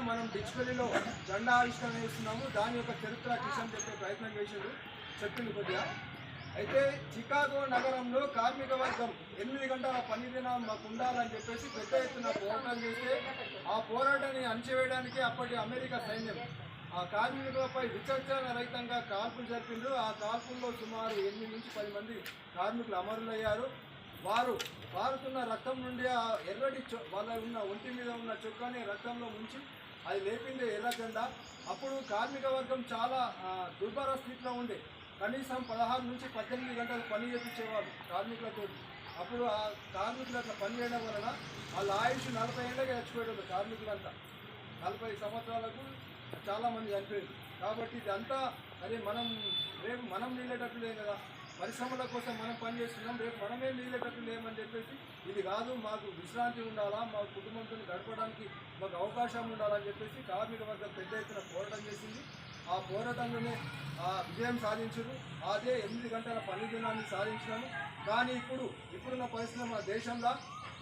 మనం డిక్షనరీలో జెండా ఆవిష్కరణ చేస్తున్నాము. దాని యొక్క చరిత్ర కిషన్ చెప్పే ప్రయత్నం చెప్పింది కొద్దిగా. అయితే చికాగో నగరంలో కార్మిక వర్గం 8 గంటల పని దినం మాకు ఉండాలని చెప్పేసి పెద్ద ఎత్తున పోరాటం చేస్తే ఆ పోరాటాన్ని అణచివేయడానికి అప్పటి అమెరికా సైన్యం ఆ కార్మికులపై విచక్షణ రహితంగా కాల్పులు జరిపిండ్రు. ఆ కాల్పుల్లో సుమారు 8 నుంచి 10 మంది కార్మికులు అమరులయ్యారు. వారు పారుతున్న రక్తం నుండి ఆ ఎర్రటి వాళ్ళ ఉన్న ఒంటి మీద ఉన్న చొక్కాని రక్తంలో ముంచి అది లేపింది ఎర్ర జెండా. అప్పుడు కార్మిక వర్గం చాలా దుర్భర స్థితిలో ఉండే. కనీసం 16 నుంచి 18 గంటలు పని చేయించేవారు కార్మికులతో. అప్పుడు ఆ కార్మికులు అట్లా పని చేయడం వలన వాళ్ళ ఆయుష్ 40 ఏళ్ళకి చచ్చిపోయేవాళ్ళు కార్మికులంతా. 40 సంవత్సరాలకు చాలామంది చనిపోయారు. కాబట్టి ఇదంతా అదే రేపు మనం నీళ్ళేటట్టు లేదు కదా, పరిశ్రమల కోసం మనం పనిచేస్తున్నాం, రేపు మనమే నీళ్ళేటట్టు లేమని చెప్పేసి ఇది కాదు, మాకు విశ్రాంతి ఉండాలా, మా కుటుంబంతో గడపడానికి మాకు అవకాశం ఉండాలని చెప్పేసి కార్మిక వర్గం పెద్ద ఎత్తున పోరాటం చేసింది. ఆ పోరాటంలోనే విజయం సాధించారు. అదే 8 గంటల పని దినాన్ని సాధించినాము. కానీ ఇప్పుడున్న పరిస్థితి మన దేశంలో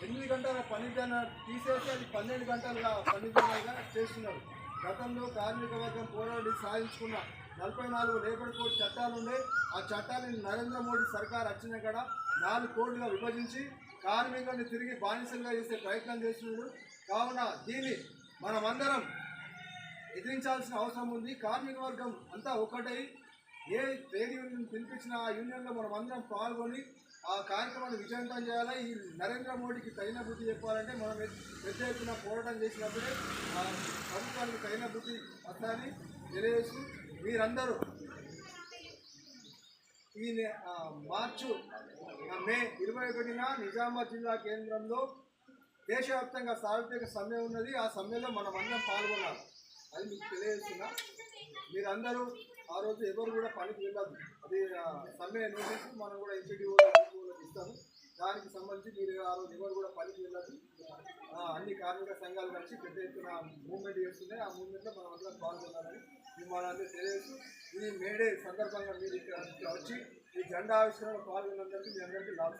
8 గంటల పని దినాన్ని తీసేసి అది 12 గంటలుగా పని దినాలుగా చేస్తున్నారు. గతంలో కార్మిక వర్గం పోరాడి సాధించుకున్న 44 లేబర్ కోడ్ చట్టాలు ఉండే. ఆ చట్టాలను నరేంద్ర మోడీ సర్కార్ వచ్చిన కూడా 4 కోడ్లుగా విభజించి కార్మికులను తిరిగి బానిసలుగా చేసే ప్రయత్నం చేస్తున్నారు. కావున దీన్ని మనమందరం ఎదిరించాల్సిన అవసరం ఉంది. కార్మిక వర్గం అంతా ఒకటై ఏ ట్రేడ్ యూనియన్ పిలిపించిన ఆ యూనియన్లో మనం అందరం పాల్గొని ఆ కార్యక్రమాన్ని విజయవంతం చేయాలి. ఈ నరేంద్ర మోడీకి తగిన బుద్ధి చెప్పాలంటే మనం పెద్ద ఎత్తున పోరాటం చేసినప్పుడే ప్రభుత్వానికి తగిన బుద్ధి వస్తాయని తెలియజేస్తూ మీరందరూ ఈ మే 21న నిజామాబాద్ జిల్లా కేంద్రంలో దేశవ్యాప్తంగా సార్వత్రిక సమ్మె ఉన్నది. ఆ సమ్మెలో మనం అందరం పాల్గొనాలి. అది మీకు తెలియజేస్తున్నా. మీరందరూ ఆ రోజు ఎవరు కూడా పనికి వెళ్ళదు. అది సమ్మె నోటీసు మనం కూడా ఎన్సిటిఓలకు ఇస్తాము. దానికి సంబంధించి మీరు ఆ రోజు ఎవరు కూడా పనికి వెళ్ళదు. అన్ని కార్మిక సంఘాలు కలిసి పెద్ద ఎత్తున మూవ్మెంట్ చేస్తున్నాయి. ఆ మూవ్మెంట్లో మనం అందరం పాల్గొనాలని మిమ్మల్ని తెలియజేస్తూ ఈ మేడే సందర్భంగా మీరు ఇక్కడ వచ్చి ఈ జెండా ఆవిష్కరణలో పాల్గొన్నందుకు మీ అందరికీ లాభం.